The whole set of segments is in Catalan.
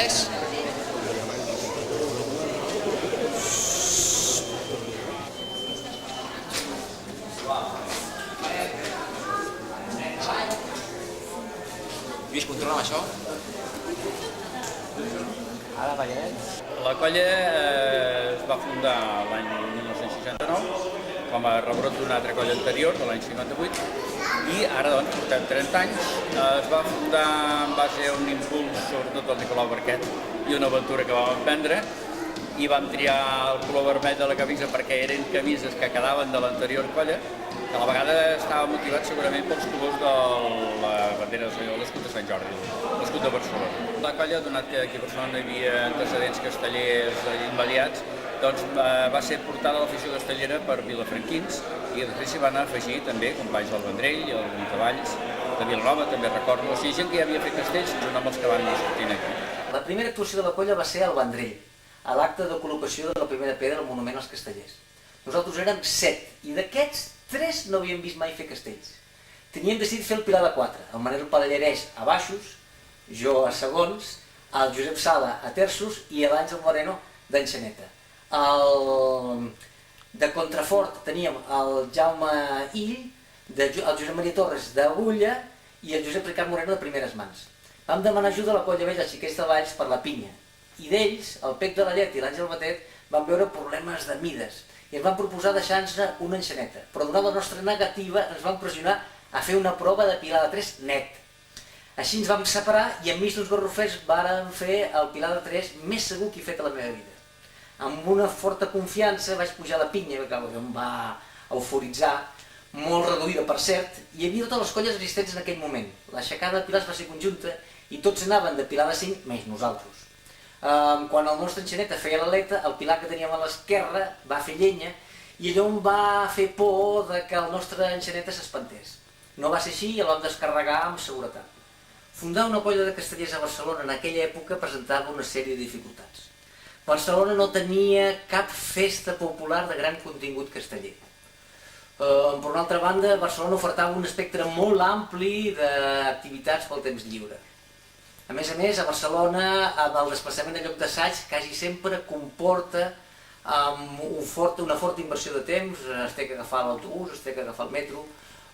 3. Lluís, controla'm això. Ara veiem. La colla es va fundar l'any 1969 com a rebrot d'una altra colla anterior, de l'any 58, i ara doncs portem 30 anys. Es va fundar en base a un impuls, sobretot del Nicolau Barquet, i una aventura que vam emprendre, i vam triar el color vermell de la camisa perquè eren camises que quedaven de l'anterior colla, que a la vegada estava motivat segurament pels colors de la bandera de l'escut de Sant Jordi, l'escut de Barcelona. La colla, donat que aquí a Barcelona hi havia antecedents castellers immediats, doncs va ser portada a l'afició castellera per vilafranquins i després s'hi van afegir també companys del Vendrell, el Montavalls, de Vilanova, també recordo. O sigui, gent que ja havia fet castells, junt amb els que van anar sortint aquí. La primera actuació de la colla va ser al Vendrell, a l'acte de col·locació de la primera pedra al monument als castellers. Nosaltres érem 7, i d'aquests 3 no havíem vist mai fer castells. Teníem decidit fer el Pilar de 4, el Manel Pallarès a baixos, jo a segons, el Josep Sala a terços i l'Àngel Moreno d'enxaneta. De contrafort teníem el Jaume Ill, el Josep Maria Torres d'Agulla i el Josep Ricard Moreno de primeres mans. Vam demanar ajuda a la colla vella Xiquets de Valls per la pinya, i d'ells, el Pec de la Llet i l'Àngel Batet, van veure problemes de mides i ens van proposar deixar-nos una enxaneta, però donada la nostra negativa ens van pressionar a fer una prova de Pilar de 3 net. Així ens vam separar i enmig d'uns garrofers vàrem fer el Pilar de 3 més segur que he fet a la meva vida. Amb una forta confiança vaig pujar a la pinya, que em va euforitzar, molt reduïda per cert, i hi havia totes les colles existents en aquell moment. L'aixecada de pilars va ser conjunta i tots anaven de Pilar de 5 menys nosaltres. Quan el nostre enxaneta feia l'aleta, el pilar que teníem a l'esquerra va fer llenya i allò em va fer por que el nostre enxaneta s'espantés. No va ser així i el vam descarregar amb seguretat. Fundar una colla de castellers a Barcelona en aquella època presentava una sèrie de dificultats. Barcelona no tenia cap festa popular de gran contingut casteller. Per una altra banda, Barcelona ofertava un espectre molt ampli d'activitats pel temps lliure. A més, a Barcelona, el desplaçament de lloc d'assaig quasi sempre comporta una forta inversió de temps, es té que agafar l'autobús, es té que agafar el metro,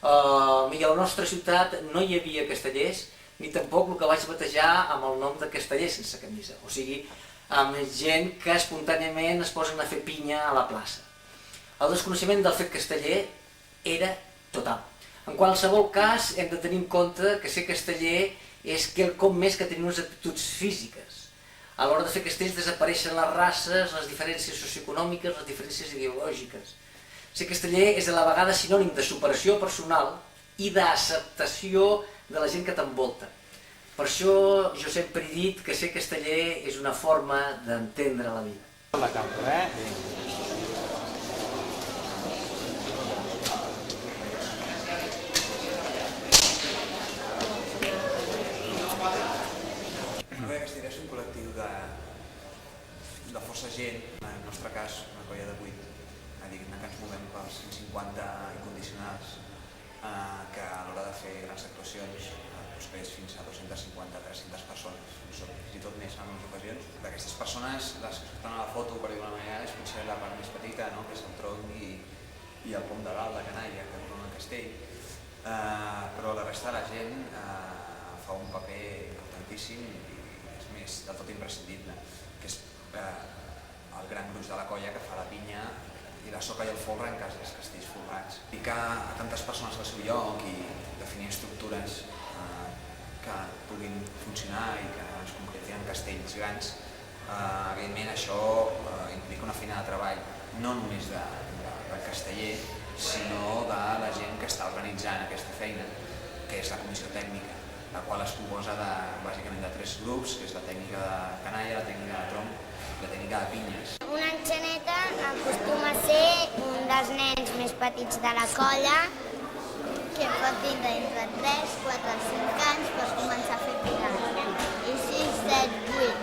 i a la nostra ciutat no hi havia castellers, ni tampoc el que vaig batejar amb el nom de casteller sense camisa, o sigui, amb gent que espontàniament es posen a fer pinya a la plaça. El desconeixement del fet casteller era total. En qualsevol cas, hem de tenir en compte que ser casteller és quelcom més que tenir unes aptituds físiques. A l'hora de fer castells desapareixen les races, les diferències socioeconòmiques, les diferències ideològiques. Ser casteller és a la vegada sinònim de superació personal i d'acceptació de la gent que t'envolta. Per això jo sempre he dit que ser casteller és una forma d'entendre la vida. La cambra, Castellers és un col·lectiu de força gent, en el nostre cas una colla de 8, diguem-ne que ens movem pels 150 incondicionals, que a l'hora de fer grans actuacions ves fins a 250-300 persones, fins i tot més en algunes ocasions. D'aquestes persones, les que surten a la foto, per dir-ho d'una manera, és potser la part més petita, que és el tronc i el pom de dalt, la canalla, que corona el castell, però la resta de la gent fa un paper importantíssim és del tot imprescindible, que és el gran gruix de la colla que fa la pinya i la soca i el folre en cas dels castells folrats. Ficar a tantes persones al seu lloc i definir estructures que puguin funcionar i que es concretin en castells grans, evidentment això implica una feina de treball no només del casteller, sinó de la gent que està organitzant aquesta feina, que és la comissió tècnica, la qual es composa bàsicament de 3 grups, que és la tècnica de canalla, la tècnica de tronc i la tècnica de pinyes. Una enxaneta acostuma a ser un dels nens més petits de la colla, que pot tindre entre 3, 4 o 5 anys per començar a fer pilar. I 6, 7, 8,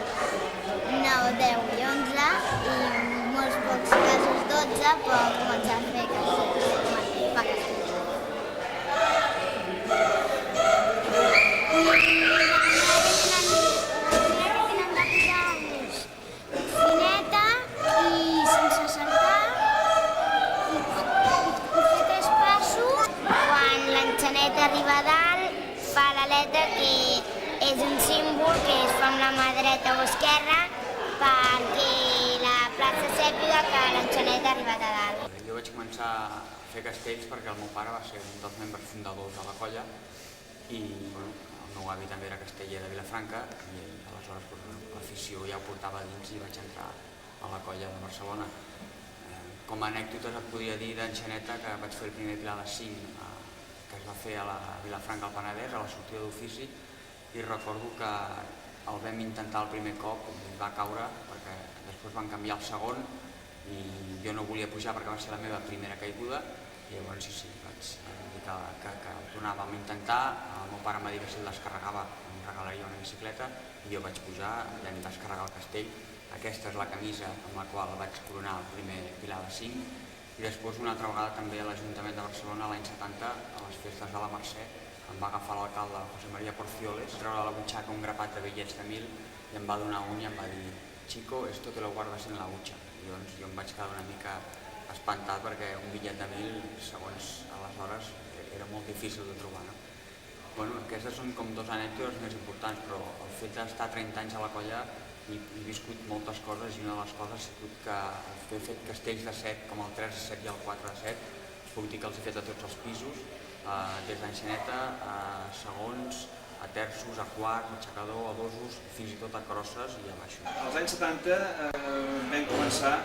9, 10 i 11, i en molts pocs casos 12 per començar a fer castells. l'enxaneta arriba a dalt, fa l'aleta, que és un símbol que es fa amb la mà dreta o esquerra perquè la plaça sàpiga que l'enxaneta ha arribat a dalt. Jo vaig començar a fer castells perquè el meu pare va ser un dels membres fundadors de la colla i el meu avi també era casteller de Vilafranca i aleshores l'afició ja ho portava dins i vaig entrar a la colla de Barcelona. Com a anècdotes et podria dir d'enxaneta que vaig fer el primer Pilar de 5 que es va fer a la Vilafranca al Penedès, a la sortida d'ofici, i recordo que el vam intentar el primer cop i va caure perquè després van canviar el segon i jo no volia pujar perquè va ser la meva primera caiguda i llavors sí, vaig dir que el tornàvem a intentar. El meu pare em va dir que si el descarregava em regalaria una bicicleta i jo vaig pujar i em descarregar el castell. Aquesta és la camisa amb la qual vaig coronar el primer Pilar de 5 i després una altra vegada també a l'Ajuntament de Barcelona l'any 70 a les festes de la Mercè em va agafar l'alcalde José María Porcioles, treure a la butxaca un grapat de bitllets de 1.000 i em va donar un i em va dir «Chico, esto te lo guardas en la butxa». I doncs jo em vaig quedar una mica espantat perquè un bitllet de 1.000 segons aleshores era molt difícil de trobar. Bueno, aquestes són com dos anècdotes més importants, però el fet d'estar 30 anys a la colla he viscut moltes coses i una de les coses ha sigut que he fet castells de 7 com el 3 de 7 i el 4 de 7, puc dir que els he fet a tots els pisos, des d'enxaneta a segons, a terços, a quarts, a aixecador, a dosos, fins i tot a crosses i a baixos. Als anys 70 vam començar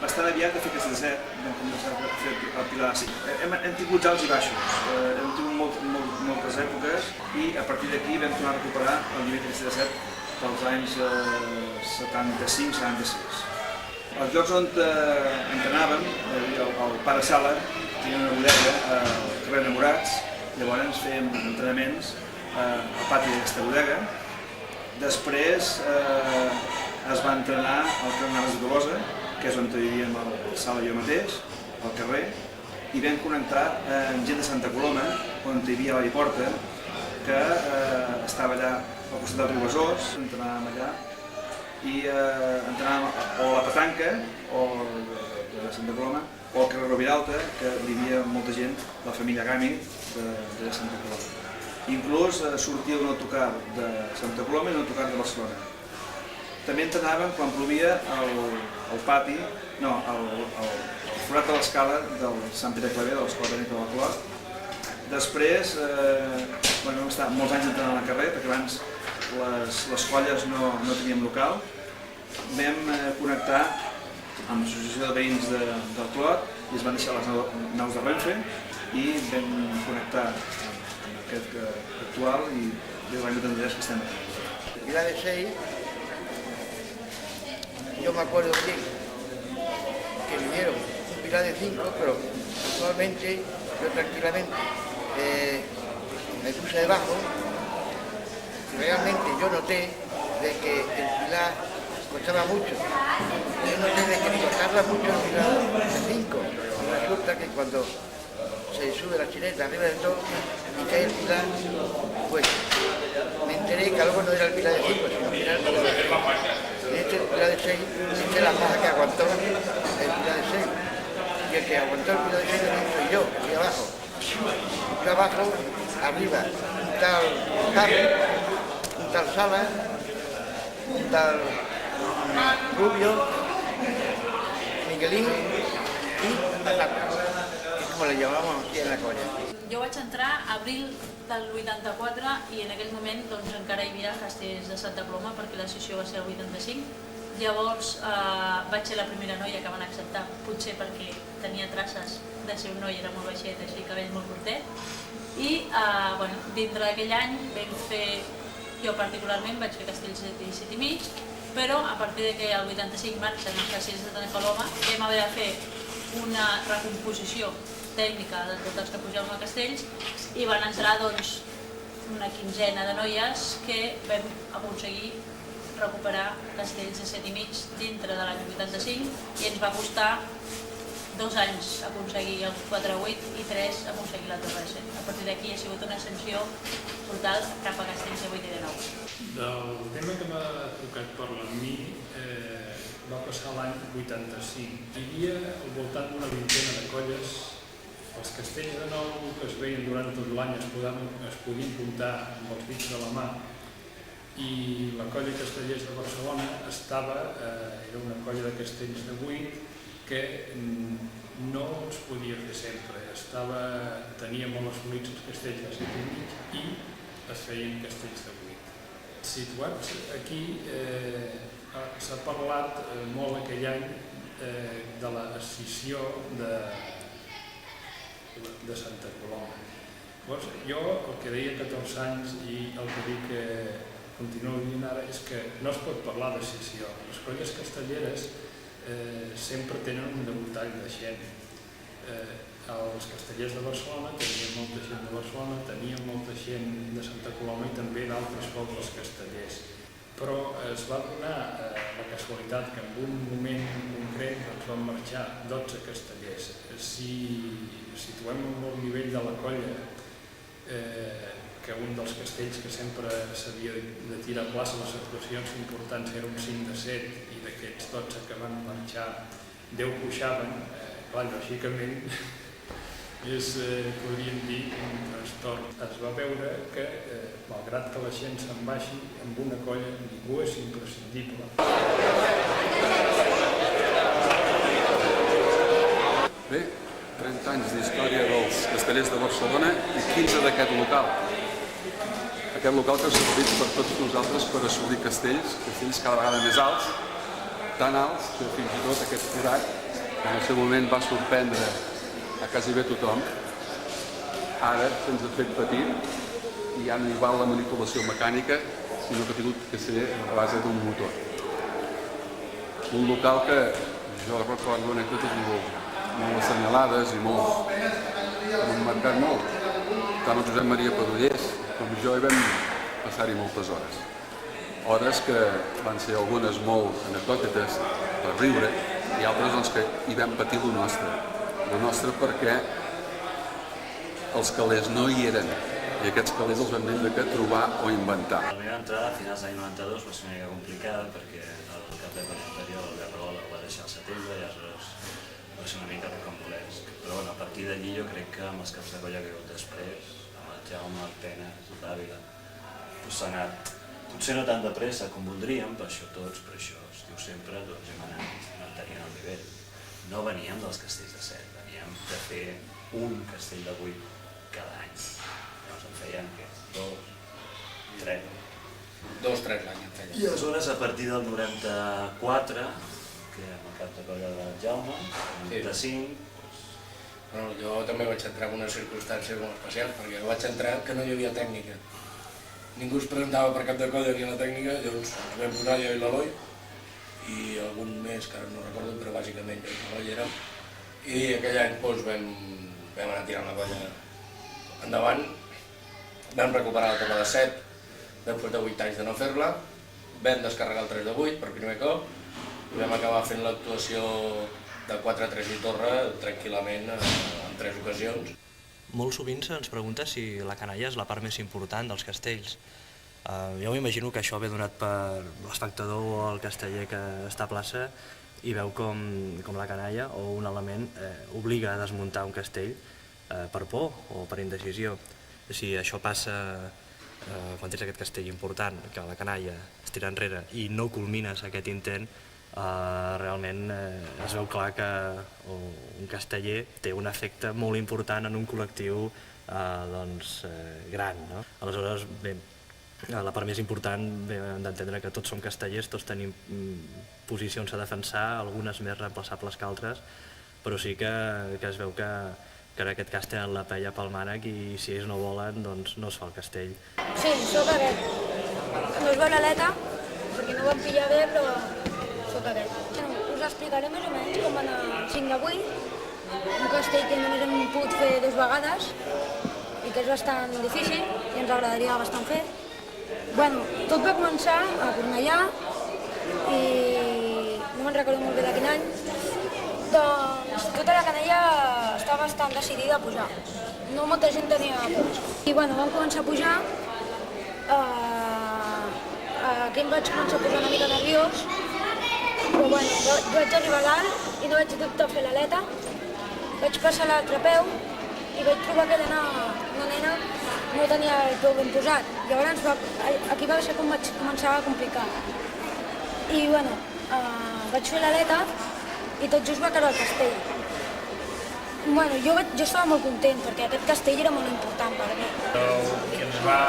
bastant aviat a fer castells de 7, vam començar a fer el Pilar de 5. Hem tingut alts i baixos, hem tingut moltes èpoques i a partir d'aquí vam tornar a recuperar el nivell de castell de 7 dels anys 75-76. Els llocs on entrenàvem, el pare Sala tenia una bodega al carrer Enamorats, llavors fèiem entrenaments al pati d'aquesta bodega. Després es va entrenar al carrer Naves de Tolosa, que és on vivíem el Sala i jo mateix, al carrer, i vam connectar amb gent de Santa Coloma, on hi havia l'avi Porta, que estava allà al costat del riu Besòs, entrenàvem allà i entrenàvem o a la Petanca, o de Santa Coloma, o al carrer Roviralta, que vivia molta gent de la família Gami de Santa Coloma. Inclús sortia un autocar de Santa Coloma i un autocar de Barcelona. També entrenàvem quan plovia al pati, no, al forat de l'escala del Sant Pere Claver, de l'Escola Tècnica de la Clot. Després vam estar molts anys entrenant al carrer, perquè abans les colles no teníem local. Vam connectar amb l'associació de veïns del Clot i es van deixar les naus de Renfe i vam connectar amb aquest actual i des de l'any 83 que estem aquí. Pilar de 6, yo me acuerdo bien que vinieron un Pilar de 5, pero actualmente yo tranquilamente me puse debajo y realmente yo noté de que el Pilar costaba mucho. Yo noté de que costaba mucho el Pilar de 5. Y resulta que cuando se sube la chineta arriba del todo y cae el Pilar, pues me enteré que algo no era el Pilar de 5, sino el Pilar de 6. Y este Pilar de 6, esta es la paja que aguantó el Pilar de 6. Y el que aguantó el Pilar de 6 soy yo, aquí abajo. Yo abajo, arriba, un tal Carlos, un tal Sala, un tal Rubio, Miguelín i Patata, que és com la llamamos aquí en la colla. Jo vaig entrar a abril del 84 i en aquell moment doncs, encara hi havia castells de Santa Coloma perquè la sessió va ser el 85. Llavors vaig ser la primera noia que van acceptar, potser perquè tenia traces de ser un noi, era molt baixet, així cabell molt curtet. I dintre d'aquell any vam fer, jo particularment vaig fer castells de 7 i mig, però a partir que el 85 marxen els castells de Santa Coloma vam haver de fer una recomposició tècnica de tots els que pujàvem a castells i van entrar doncs, una quinzena de noies que vam aconseguir recuperar castells de 7 i mig dintre de l'any 85 i ens va costar 2 anys aconseguir els 4-8 i 3 aconseguir la torre de 7. A partir d'aquí ha sigut una ascensió brutal cap a castells de 8 i de 9. Del tema que m'ha tocat parlar amb mi va passar l'any 85. Hi havia al voltant d'una vintena de colles Els castells de nou que es veien durant tot l'any es podien comptar amb els dits de la mà, i la colla Castellers de Barcelona era una colla de castells de 8 que no es podia fer sempre, tenia molt assolits els castells de 7 i mig i es feien castells de 8. Situats aquí, s'ha parlat molt aquell any de l'escissió de Santa Coloma. Llavors, jo el que deia 14 anys i el que dic que continuo dient ara és que no es pot parlar de escissió. Les colles castelleres sempre tenen un debutall de gent. Els castellers de Barcelona tenien molta gent de Barcelona, tenien molta gent de Santa Coloma i també d'altres pobles castellers. Però es va donar la casualitat que en un moment concret van marxar 12 castellers. Si situem en el nivell de la colla, que un dels castells que sempre s'havia de tirar a plaça les actuacions importants era un 5 de 7 i d'aquests 12 que van marxar 10 pujaven, clar, lògicament podríem dir un trastorn. Es va veure que, malgrat que la gent se'n vagi, amb una colla ningú és imprescindible. Bé, 30 anys d'història dels castellers de Barcelona i 15 d'aquest local. Aquest local que ha servit per tots nosaltres per assolir castells cada vegada més alts, tan alts que fins i tot aquest forat en el seu moment va sorprendre a quasi bé tothom. Ara se'ns ha fet petit i ja no hi val la manipulació mecànica, sinó que ha tingut que ser a base d'un motor. Un local que jo recordo anècdotes molt assenyalades i molt que m'han marcat molt. Tant el Josep Maria Padullers com jo hi vam passar-hi moltes hores. Hores que van ser algunes molt anecdòtiques per riure i altres que hi vam patir lo nostre. Lo nostre perquè els calés no hi eren i aquests calés els vam haver de trobar o inventar. La meva entrada a finals d'any 92 va ser una mica complicada perquè el cap de partit anterior, el Garrola, el va deixar al setembre i aleshores va ser una mica complex. Però bueno, a partir d'allí jo crec que amb els caps de colla que he hagut després, amb el Jaume, el Penes, l'Àvila, s'ha anat, potser no tan de pressa com voldríem, per això tots, per això es diu sempre, doncs hem anat mantenint el nivell. No veníem dels castells de 7, veníem de fer un castell de 8 cada any. Llavors en feien, què? 2, 3. 2-3 l'any en feien. I aleshores, a partir del 94, que amb el cap de colla del Jaume, el 95... Bueno, jo també vaig entrar en unes circumstàncies molt especials, perquè vaig entrar que no hi havia tècnica. Ningú es presentava per cap de colla ni a la tècnica, llavors ens vam posar jo i l'Eloi, i algun més, que ara no recordo, però bàsicament jo i l'Eloi érem, i aquell any doncs, vam anar tirant la colla endavant, vam recuperar la torna de 7, després de 8 anys de no fer-la, vam descarregar el 3 de 8 per primer cop, i vam acabar fent l'actuació de 4-3 i torre tranquil·lament en 3 ocasions. Molt sovint se'ns pregunta si la canalla és la part més important dels castells. Jo m'imagino que això ve donat per l'espectador o el casteller que està a plaça i veu com la canalla o un element obliga a desmuntar un castell per por o per indecisió. Si això passa quan tens aquest castell important, que la canalla es tira enrere i no culmines aquest intent, realment es veu clar que un casteller té un efecte molt important en un col·lectiu gran. Aleshores, bé, la part més important hem d'entendre que tots som castellers, tots tenim posicions a defensar, algunes més reemplaçables que altres, però sí que es veu que en aquest cas tenen la paella pel mànec i si ells no volen, doncs no es fa el castell. Sí, sóc aquest. No es veu l'aleta, perquè no ho vam pillar bé, però sóc aquest. Us explicaré més o menys com va anar el 5 de 8, un castell que només hem pogut fer 2 vegades i que és bastant difícil i ens agradaria bastant fer. Bueno, tot va començar a Cornellà i no me'n recordo molt bé de quin any, doncs tota la canalla estava bastant decidida a pujar. No molta gent tenia por. I bueno, vam començar a pujar, aquí em vaig començar a posar una mica nerviós, però bueno, vaig arribar a dalt i no vaig dubtar a fer l'aleta, vaig passar l'altre peu i vaig trobar que una nena no tenia el peu ben posat. Llavors aquí va ser com vaig començar a complicar. I bueno, vaig fer l'aleta i tot just va caure el castell. Bueno, jo estava molt content perquè aquest castell era molt important per mi. El que ens va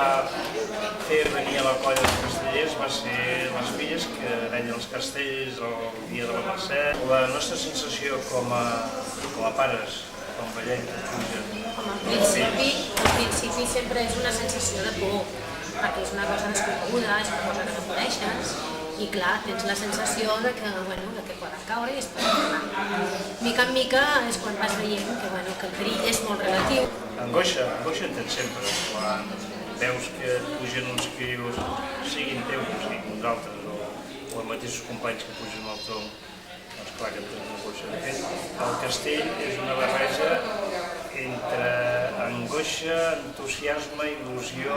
fer venir a la colla dels castellers va ser les filles que deien els castells el dia de la Mercè. La nostra sensació com a pares, quan veiem que pugen... Al principi sempre és una sensació de por, perquè és una cosa desconeguda, és una cosa que no coneixes, i clar, tens la sensació de que poden caure i es poden tornar. Mica en mica és quan vas veient que el perill és molt relatiu. Angoixa en tens sempre, quan veus que et pugen uns crios, siguin teus o siguin uns altres, o els mateixos companys que pugen al tronc, doncs clar que et tens angoixa. El castell és una barreja entre angoixa, entusiasme, il·lusió,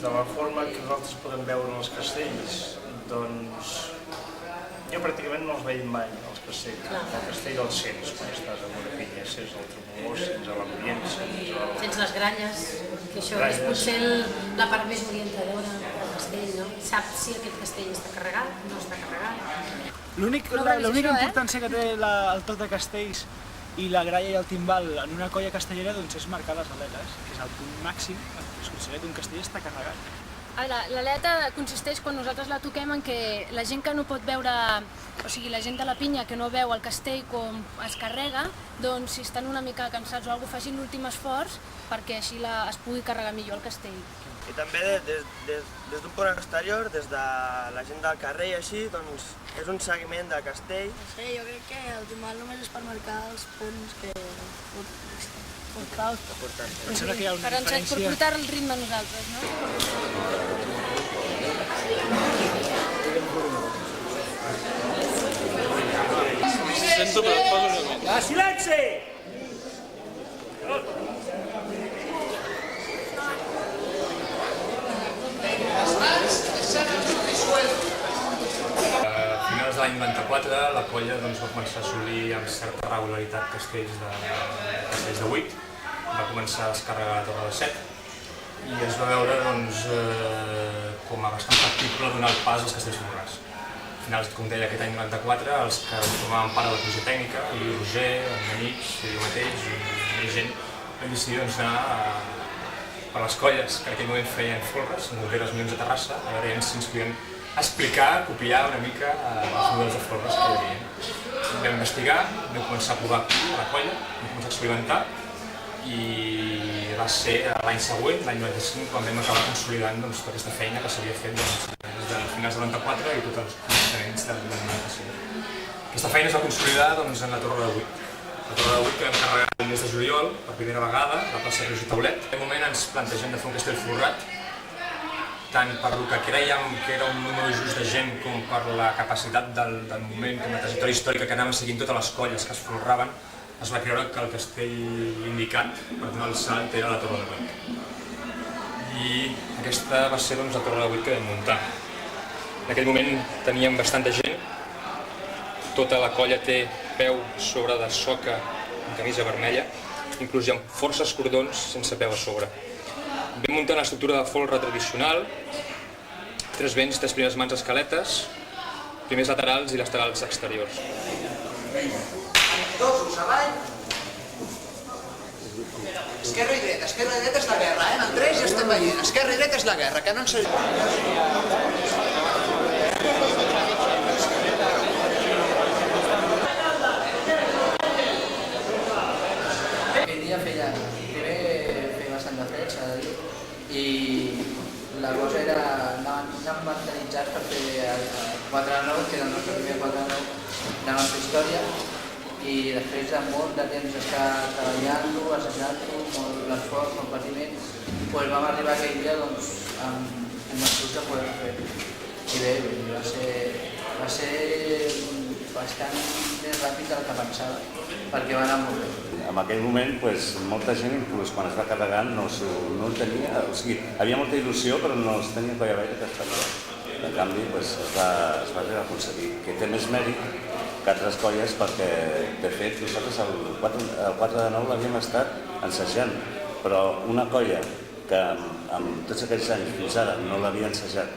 de la forma que nosaltres podem veure els castells. Doncs jo pràcticament no els veig mai, els castells. El castell el sents quan estàs a una pinya, sents el tremolor, sents l'ambient, sents les gralles, que això és potser la part més orientadora del castell, no? Saps si aquest castell està carregat, no està carregat. L'única importància que té el tot de castells i la gralla i el timbal en una colla castellera és marcar les aletes, que és el punt màxim que es considera que un castell està carregat. L'aleta consisteix quan nosaltres la toquem en què la gent que no pot veure, o sigui la gent de la pinya que no veu el castell com es carrega, doncs si estan una mica cansats o alguna cosa facin l'últim esforç perquè així es pugui carregar millor el castell. I també des d'un punt exterior, des de la gent del carrer i així, doncs és un seguiment del castell. Sí, jo crec que el timbal només és per marcar els punts que portaus. Per portar el ritme a nosaltres, no? Sento, però et poso una mica. Silenci! A finals de l'any 94 la colla va començar a assolir amb certa regularitat castells de 8, va començar a descarregar la torre de 7 i es va veure com a bastant factible donar el pas als castells folrats. A finals, com deia, aquest any 94, els que formaven part de la comissió tècnica, el Roger, el Manich, jo mateix i més gent, vam decidir anar per les colles que en aquell moment feien folres, en concret els Mions de Terrassa, a veure si ens podien explicar, copiar una mica els models de folres que hi havia. Vam investigar, vam començar a provar a la colla, vam començar a experimentar i va ser l'any següent, l'any 95, quan vam acabar consolidant tota aquesta feina que s'havia fet des de finals del 94 i tots els coneixements del 95. Aquesta feina es va consolidar en la Torre de 8. La Torre de 8 que vam carregar el mes de juliol, per primera vegada, a la plaça Roger Taulet. En aquell moment ens plantegem de fer un castell folrat, tant per el que crèiem que era un número just de gent com per la capacitat del moment, com la trajectòria històrica que anaven seguint totes les colles que es folraven, es va creure que el castell indicat per donar el salt era la Torre de 8. I aquesta va ser la Torre de 8 que vam muntar. En aquell moment teníem bastanta gent, tota la colla té peu sobre de soca amb camisa vermella, inclús hi ha forces cordons sense peu a sobre. Vam muntar una estructura de folre tradicional, 3 vents, 3 primeres mans escaletes, primers laterals i laterals exteriors. Dos avall. Esquerra i dreta és la guerra, En el 3 ja estem veient. Esquerra i dreta és la guerra, que no ens... Aquell dia feia bastant de fred, s'ha de dir, i la cosa era anar mentalitzats per fer el 4-9, que era el nostre primer 4-9, anàvem a fer història, i després de molt de temps d'estar treballant-lo, assajant-lo, molt l'esforç, molt patiment, vam arribar aquell dia amb els grups de poder fer. I bé, va ser bastant més ràpid del que pensava, perquè va anar molt bé. En aquell moment, molta gent, inclús quan es va carregant, no tenia... O sigui, havia molta il·lusió, però no els tenia colla gaire que estaria. En canvi, es va aconseguir, que té més mèrit que altres colles perquè, de fet, nosaltres el 4 de 9 l'havíem estat ensajant. però una colla que amb tots aquells anys fins ara no l'havia ensajat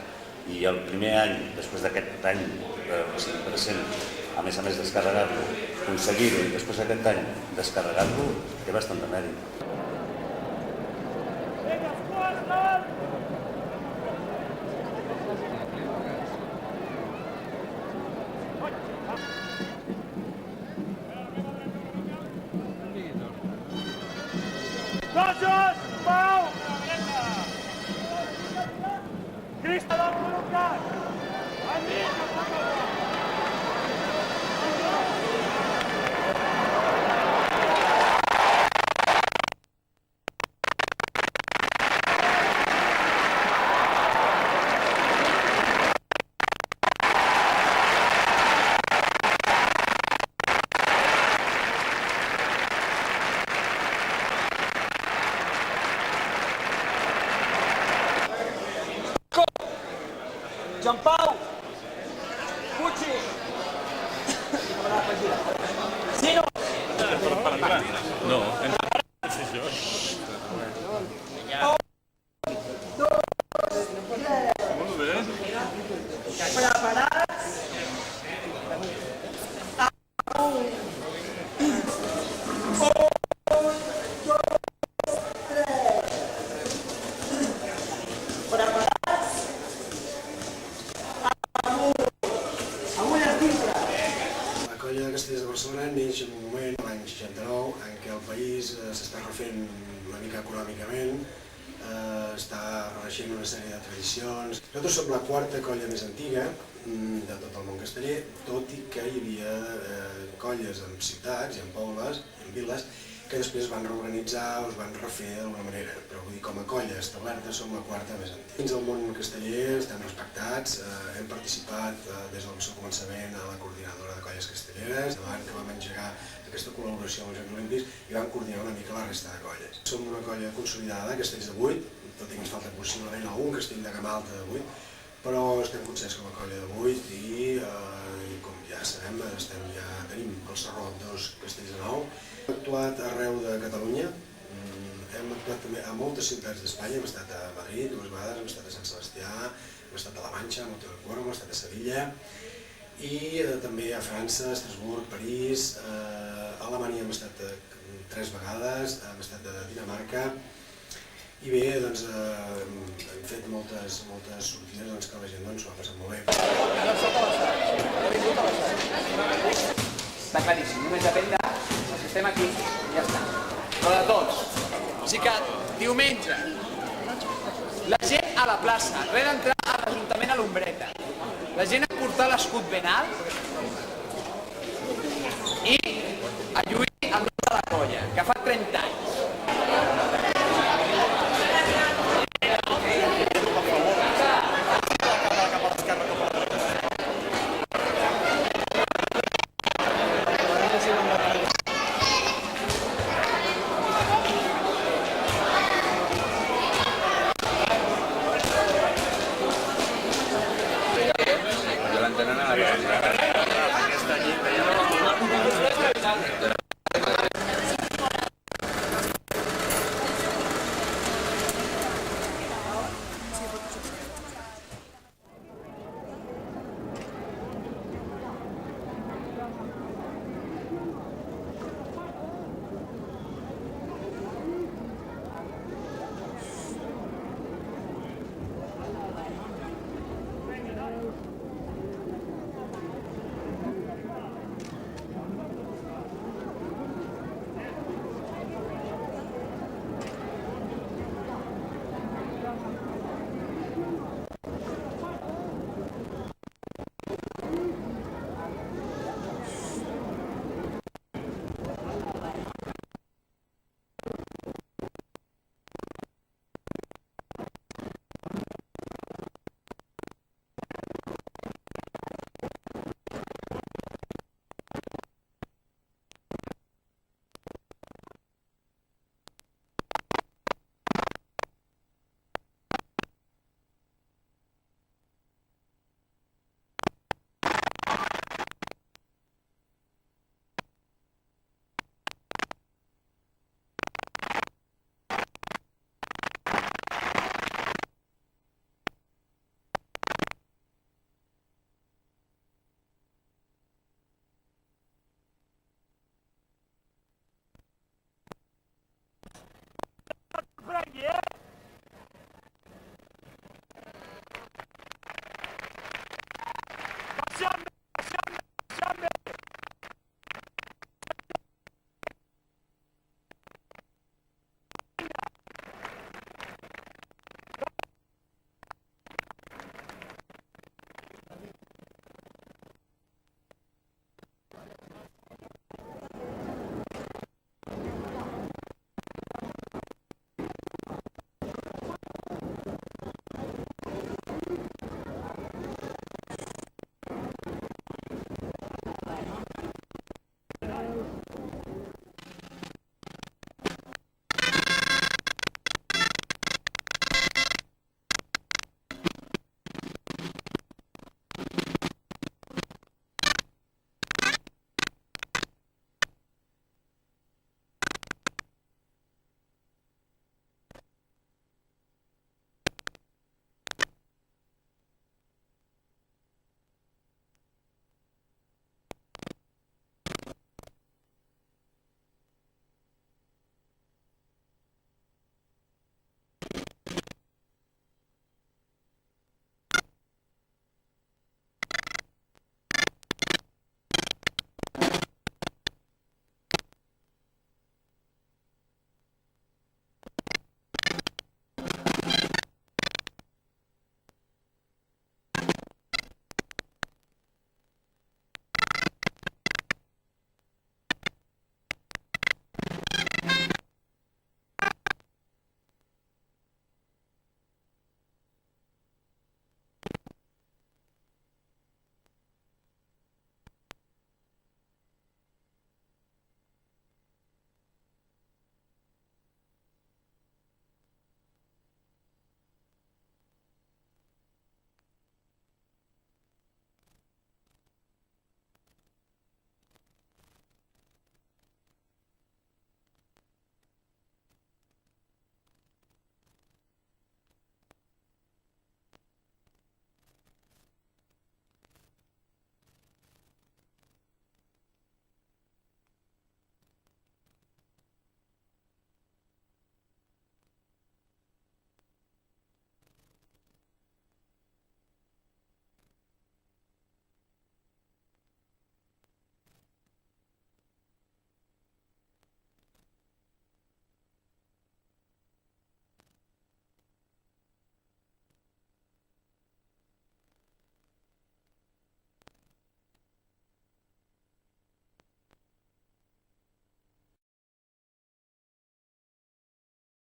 i el primer any, després d'aquest any, o sigui, present, a més descarregar-lo, aconseguir-ho i després aquest any descarregar-lo, té bastant de mèrit. Dosos, Pau! Crista del col·locat! Joan Pau! Puig! Sino! No, molt bé. Preparats? Castellers de Barcelona neix en un moment, l'any 69, en què el país s'està refent una mica econòmicament, està renaixent una sèrie de tradicions. Nosaltres som la quarta colla més antiga de tot el món casteller, tot i que hi havia colles en ciutats i en pobles, en viles, que després van reorganitzar o es van refer d'alguna manera, però vull dir, com a colla establerta som la quarta més antiga. Dins del món casteller estem respectats, hem participat des del seu començament a la coordinadora de colles castelleres, davant que vam engegar aquesta col·laboració amb els Jocs Olímpics i vam coordinar una mica la resta de colles. Som una colla consolidada, castells de 8, tot i que ens falta possiblement algun castell de gamma alta de 8, però estem concerts com a colla de 8 i com ja sabem, tenim al Sarrot 2 castells de 9. Hem actuat arreu de Catalunya, hem actuat també a moltes ciutats d'Espanya, hem estat a Madrid 2 vegades, hem estat a Sant Sebastià, hem estat a La Manxa, a Montevideo, hem estat a Sevilla, i també a França, Estrasburg, París, a Alemanya hem estat 3 vegades, hem estat a Dinamarca, i bé, doncs hem fet moltes sortides que la gent s'ho ha passat molt bé. Està claríssim, només depèn dels que estem aquí i ja està. Però de tots. O sigui que diumenge, la gent a la plaça, res d'entrar a l'Ajuntament a l'ombreta, la gent a portar l'escut ben alt i a lluir amb tota la colla, que fa 30